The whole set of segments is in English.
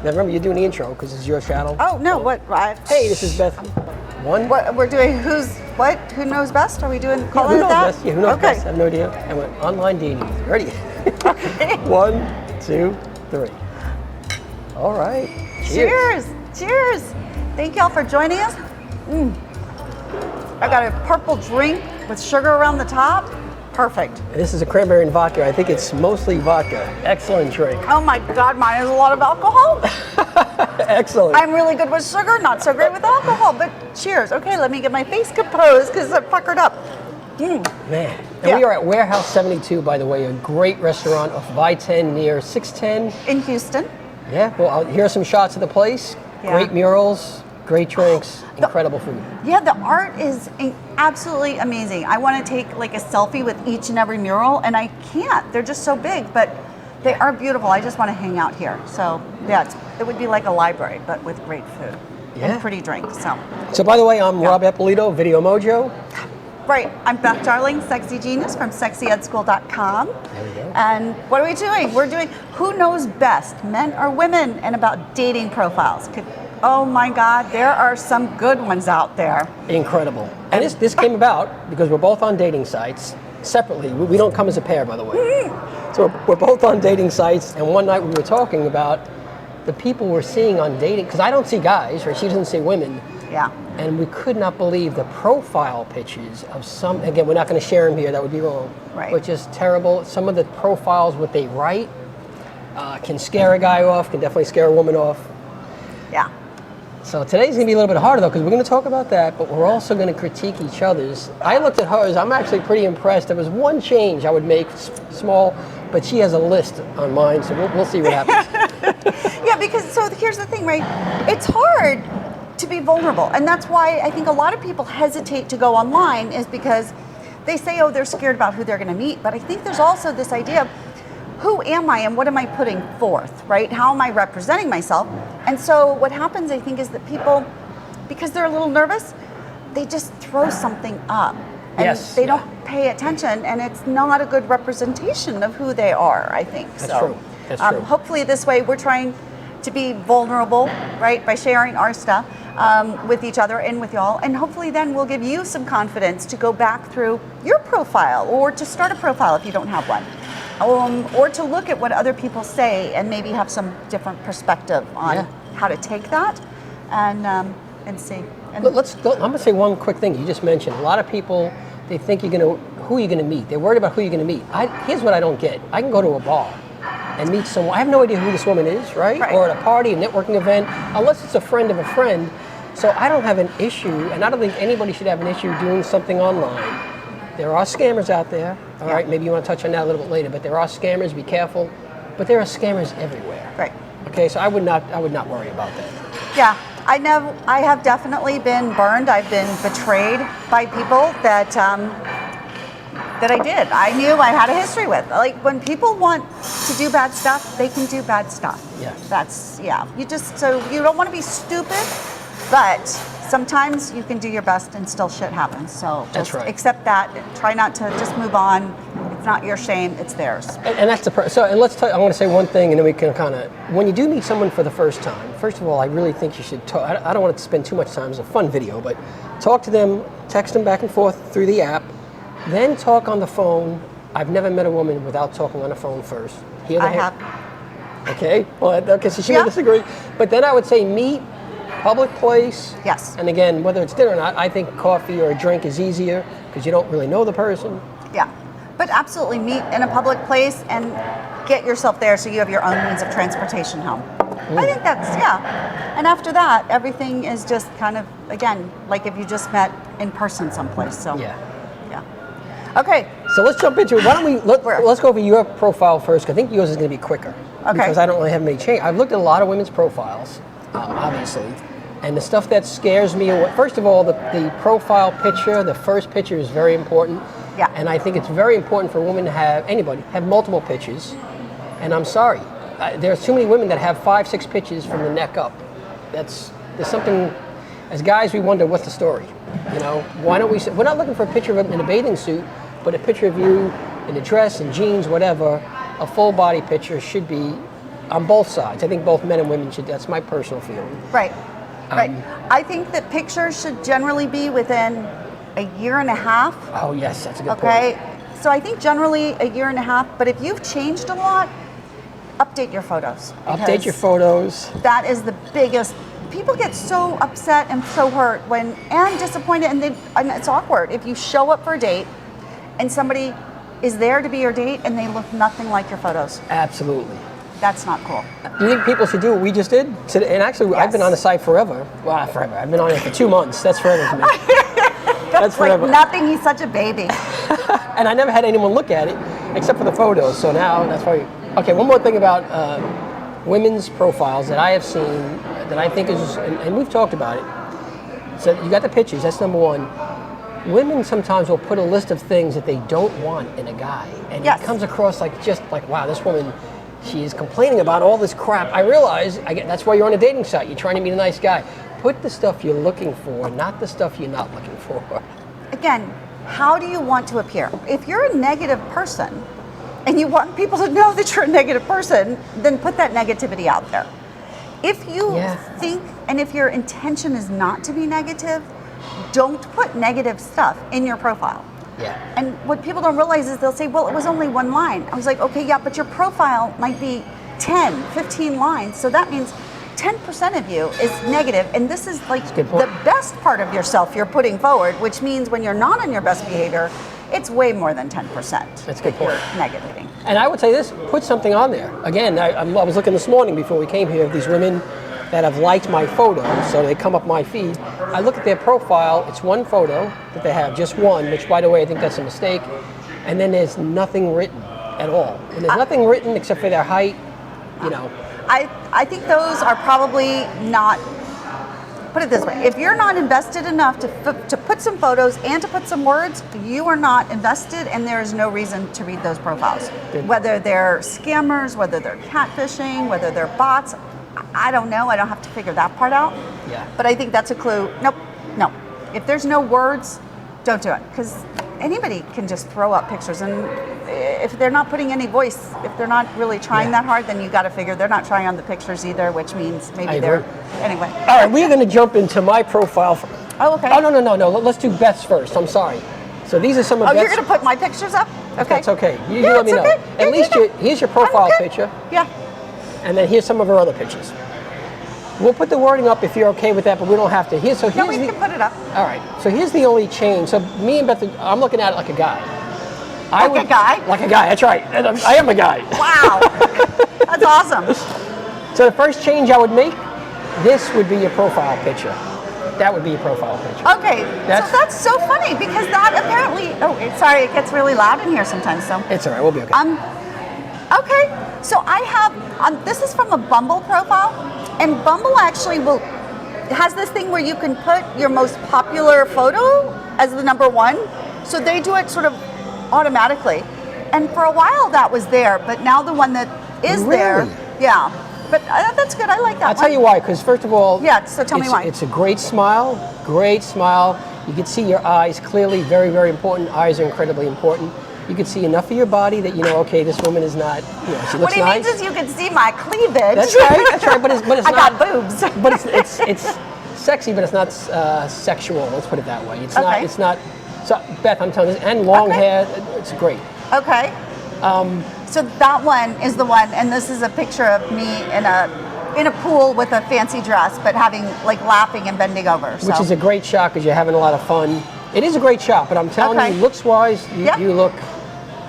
Now remember, you're doing the intro because it's your channel. Oh, no, what? Hey, this is Beth. One. What we're doing, who knows best? Are we doing, calling who it knows that? best? Yeah, who knows okay. best? I have no idea. And we're online dating. Ready? Okay. 1, 2, 3. All right. Cheers. Cheers. Thank y'all for joining us. I got a purple drink with sugar around the top. Perfect. This is a cranberry and vodka. I think it's mostly vodka. Excellent drink. Oh my God, mine has a lot of alcohol. Excellent. I'm really good with sugar, not so great with alcohol, but cheers. Okay, let me get my face composed because I'm puckered up. Man. And we are at Warehouse 72, by the way, a great restaurant off of I-10 near 610. In Houston. Yeah, well, here are some shots of the place. Yeah. Great murals, great drinks, incredible food. Yeah, the art is absolutely amazing. I want to take like a selfie with each and every mural, and I can't. They're just so big, but they are beautiful. I just want to hang out here. So yeah, it would be like a library, but with great food and pretty drinks. So by the way, I'm Rob Eppolito, Video Mojo. Right, I'm Beth Darling, Sexy Genius from sexyedschool.com. There we go. And what are we doing? We're doing Who Knows Best, Men or Women, and about dating profiles. Oh my God, there are some good ones out there. Incredible. And this came about because we're both on dating sites separately. We don't come as a pair, by the way. So we're both on dating sites, and one night we were talking about the people we're seeing on dating, because I don't see guys, or she doesn't see women. Yeah. And we could not believe the profile pictures of some, again, we're not going to share them here, that would be wrong. Right. Which is terrible. Some of the profiles, what they write, can scare a guy off, can definitely scare a woman off. Yeah. So today's going to be a little bit harder, though, because we're going to talk about that, but we're also going to critique each other's. I looked at hers. I'm actually pretty impressed. There was one change I would make, small, but she has a list on mine, so we'll see what happens. Yeah, because, so here's the thing, right? It's hard to be vulnerable, and that's why I think a lot of people hesitate to go online, is because they say, oh, they're scared about who they're going to meet, but I think there's also this idea of who am I and what am I putting forth, right? How am I representing myself? And so what happens, I think, is that people, because they're a little nervous, they just throw something up. And they don't pay attention, and it's not a good representation of who they are, I think. That's true. That's true. Hopefully this way we're trying to be vulnerable, right, by sharing our stuff with each other and with y'all, and hopefully then we'll give you some confidence to go back through your profile, or to start a profile if you don't have one. Or to look at what other people say and maybe have some different perspective on how to take that and see. And Let's go. I'm going to say one quick thing you just mentioned. A lot of people, they think who you're going to meet. They're worried about who you're going to meet. Here's what I don't get. I can go to a bar and meet someone. I have no idea who this woman is, right? Or at a party, a networking event, unless it's a friend of a friend. So I don't have an issue, and I don't think anybody should have an issue doing something online. There are scammers out there. All right, maybe you want to touch on that a little bit later, but there are scammers, be careful. But there are scammers everywhere. Right. Okay, so I would not worry about that. Yeah, I have definitely been burned. I've been betrayed by people that I did. I knew I had a history with. Like, when people want to do bad stuff, they can do bad stuff. Yeah. So you don't want to be stupid, but sometimes you can do your best and still shit happens. So just accept that. Try not to, just move on. It's not your shame, it's theirs. And that's I want to say one thing, and then we can kind of, when you do meet someone for the first time, first of all, I really think you should talk. I don't want to spend too much time. It's a fun video, but talk to them, text them back and forth through the app, then talk on the phone. I've never met a woman without talking on the phone first. I have. Okay, well, okay, so she may disagree. But then I would say meet, public place. Yes. And again, whether it's dinner or not, I think coffee or a drink is easier because you don't really know the person. Yeah. But absolutely meet in a public place and get yourself there so you have your own means of transportation home. I think that's, And after that, everything is just kind of, again, like if you just met in person someplace. So yeah. Okay. So let's jump into it. Why don't we, let's go over your profile first, because I think yours is going to be quicker. Okay. Because I don't really have many change. I've looked at a lot of women's profiles, obviously. And the stuff that scares me, first of all, the profile picture, the first picture is very important. Yeah. And I think it's very important for a woman to have multiple pictures. And I'm sorry, there's too many women that have 5, 6 pictures from the neck up. There's something, as guys, we wonder, what's the story? You know, why don't we're not looking for a picture of him in a bathing suit, but a picture of you in a dress and jeans, whatever. A full body picture should be on both sides. I think both men and women should. That's my personal feeling. Right. Right. I think that pictures should generally be within a year and a half. Oh yes, that's a good point. Okay. So I think generally a year and a half. But if you've changed a lot, update your photos. Update your photos. That is the biggest. People get so upset and so hurt and disappointed, and it's awkward if you show up for a date and somebody is there to be your date and they look nothing like your photos. Absolutely. That's not cool. Do you think people should do what we just did? And actually, Yes. I've been on the site forever. Well, forever. I've been on it for 2 months. That's forever to me. That's forever. like nothing. He's such a baby. And I never had anyone look at it except for the photos. So now that's why. Okay, one more thing about women's profiles that I have seen that I think is, and we've talked about it. So you got the pictures. That's number one. Women sometimes will put a list of things that they don't want in a guy, and Yes. it comes across like wow, this woman. She is complaining about all this crap. I realize, that's why you're on a dating site. You're trying to meet a nice guy. Put the stuff you're looking for, not the stuff you're not looking for. Again, how do you want to appear? If you're a negative person and you want people to know that you're a negative person, then put that negativity out there. If you think, and if your intention is not to be negative, don't put negative stuff in your profile. Yeah. And what people don't realize is they'll say, well, it was only one line. I was like, okay, yeah, but your profile might be 10, 15 lines. So that means 10% of you is negative, and this is like the best part of yourself you're putting forward, which means when you're not on your best behavior, it's way more than 10%. That's a good point. Negativity. And I would say this, put something on there. Again, I was looking this morning before we came here, these women that have liked my photo, so they come up my feed. I look at their profile, it's one photo that they have, just one, which by the way, I think that's a mistake. And then there's nothing written at all. And there's nothing written except for their height, I think those are probably not, put it this way, if you're not invested enough to put some photos and to put some words, you are not invested, and there is no reason to read those profiles. Good. Whether they're scammers, whether they're catfishing, whether they're bots, I don't know. I don't have to figure that part out. Yeah. But I think that's a clue. Nope, no. If there's no words, don't do it, because anybody can just throw up pictures, and if they're not putting any voice, if they're not really trying that hard, then you got to figure they're not trying on the pictures either, which means maybe they're anyway. All right, we're going to jump into my profile. Oh, okay. Oh, no. Let's do Beth's first. I'm sorry. So these are some of Beth's. You're going to put my pictures up? Okay. That's okay. You let me know. Okay. At least here's your profile picture. Yeah. And then here's some of her other pictures. We'll put the wording up if you're okay with that, but we don't have to. We can put it up. All right. So here's the only change. So me and Beth, I'm looking at it like a guy. A guy? Like a guy. That's right. And I am a guy. Wow. That's awesome. So the first change I would make, this would be your profile picture. That would be your profile picture. Okay. So that's so funny because that apparently. Sorry, it gets really loud in here sometimes. So it's all right. We'll be okay. Okay. So I have. This is from a Bumble profile, and Bumble actually has this thing where you can put your most popular photo as the number one. So they do it sort of automatically. And for a while that was there, but now the one that is there, yeah. But that's good. I like that. I'll tell you why. Because first of all, So tell me why. It's a great smile. Great smile. You can see your eyes clearly. Very, very important. Eyes are incredibly important. You can see enough of your body that you know, okay, this woman is not. She looks what he nice. means is you can see my cleavage. That's right. That's right. But it's I not. got boobs. But it's sexy, but it's not sexual. Let's put it that way. It's not. It's not. So Beth, I'm telling you, and long hair. It's great. Okay. So that one is the one, and this is a picture of me in a pool with a fancy dress, but having laughing and bending over. So. Which is a great shot because you're having a lot of fun. It is a great shot, but I'm telling you, looks wise, you look.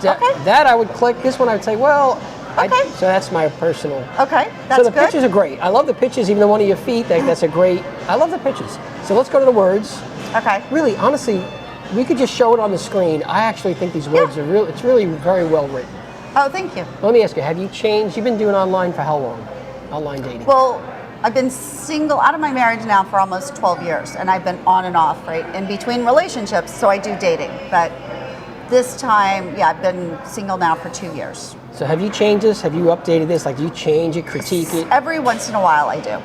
That I would click. This one I would say, well. Okay. So that's my personal. Okay, that's So the good. pictures are great. I love the pictures, even though one of your feet. That's a great. I love the pictures. So let's go to the words. Okay. Really, honestly, we could just show it on the screen. I actually think these words are real. It's really very well written. Oh, thank you. Let me ask you, have you changed? You've been doing online for how long? Online dating? Well, I've been single out of my marriage now for almost 12 years, and I've been on and off, right, in between relationships, so I do dating. But this time, I've been single now for 2 years. So have you changed this? Have you updated this? Do you change it, critique it? Every once in a while I do.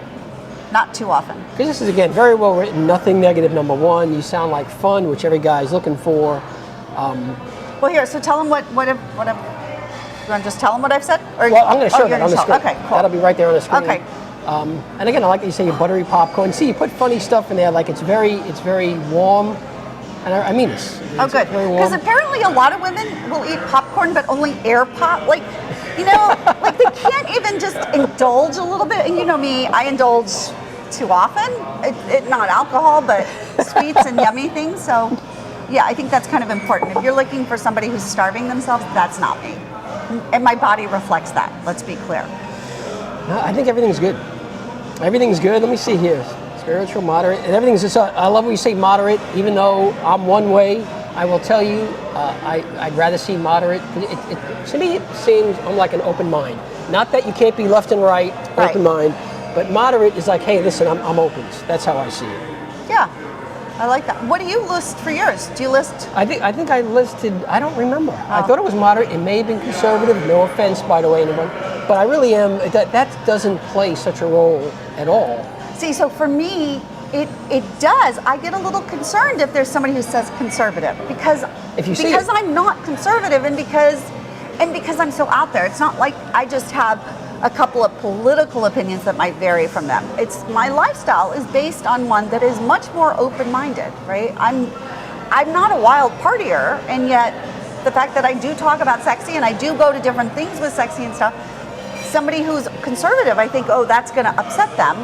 Not too often. Because this is, again, very well written, nothing negative, number one. You sound like fun, which every guy is looking for. Well, here, so tell them what You want to just tell them what I've said? Or, Well, I'm going to show that on the screen. Okay, cool. That'll be right there on the screen. Okay. And again, I like that you say your buttery popcorn. See, you put funny stuff in there, like it's very warm. And I mean this. Oh, good. Because apparently a lot of women will eat popcorn, but only air pop. Like, you know, like they can't even just indulge a little bit. And you know me, I indulge too often. Not alcohol, but sweets and yummy things. So, yeah, I think that's kind of important. If you're looking for somebody who's starving themselves, that's not me. And my body reflects that. Let's be clear. No, I think everything's good. Everything's good. Let me see here. Spiritual, moderate, and everything's just. I love when you say moderate. Even though I'm one way, I will tell you, I'd rather see moderate. To me, it seems I'm like an open mind. Not that you can't be left and right, open mind, but moderate is like, hey, listen, I'm open. That's how I see it. Yeah, I like that. What do you list for yours? Do you list? I think I listed. I don't remember. I thought it was moderate. It may have been conservative. No offense, by the way, anyone. But I really am. That doesn't play such a role at all. See, so for me, it does. I get a little concerned if there's somebody who says conservative because I'm not conservative and because I'm so out there. It's not like I just have a couple of political opinions that might vary from them. It's my lifestyle is based on one that is much more open-minded, right? I'm not a wild partier, and yet the fact that I do talk about sexy and I do go to different things with sexy and stuff, somebody who's conservative, I think, oh, that's going to upset them.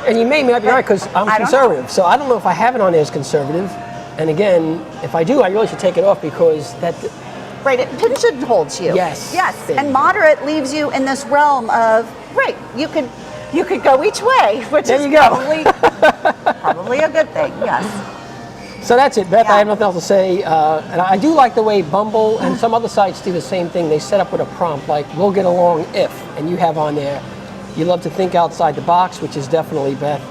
And you may not be right because I'm conservative, so I don't know if I have it on there as conservative. And again, if I do, I really should take it off because that. Right, it pigeonholes you. Yes. Yes, and moderate leaves you in this realm of right. You could go each way, which is probably a good thing. Yes. So that's it, Beth. I have nothing else to say. And I do like the way Bumble and some other sites do the same thing. They set up with a prompt like "We'll get along if," and you have on there. You love to think outside the box, which is definitely Beth.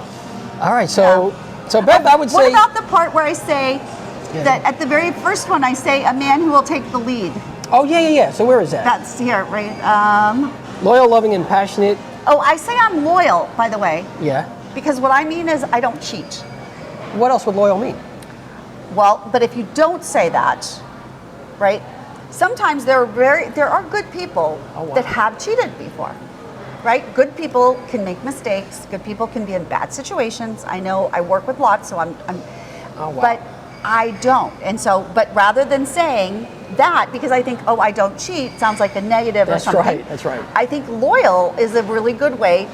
All right, so Beth, I would say. What about the part where I say that at the very first one I say a man who will take the lead? Oh yeah. So where is that? That's here, right? Loyal, loving, and passionate. Oh, I say I'm loyal, by the way. Yeah. Because what I mean is I don't cheat. What else would loyal mean? Well, but if you don't say that, right? Sometimes there are good people that have cheated before. Right? Good people can make mistakes. Good people can be in bad situations. I know I work with lots, so but I don't. And so, but rather than saying that, because I think, oh, I don't cheat, sounds like a negative or something. That's right. I think loyal is a really good way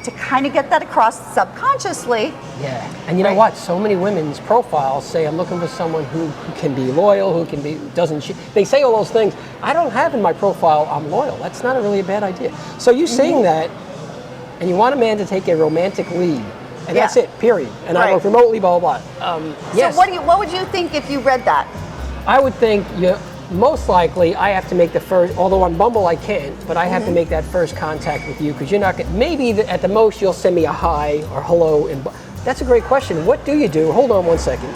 to kind of get that across subconsciously. Yeah. And you know what? So many women's profiles say, I'm looking for someone who can be loyal, doesn't cheat. They say all those things. I don't have in my profile, I'm loyal. That's not really a bad idea. So you saying that, and you want a man to take a romantic lead, and that's it, period. And I work remotely, blah, blah, blah. Yes. So what would you think if you read that? I would think most likely I have to make the first, although on Bumble I can't, but I have to make that first contact with you because you're not going to, maybe at the most you'll send me a hi or hello. That's a great question. What do you do? Hold on one second.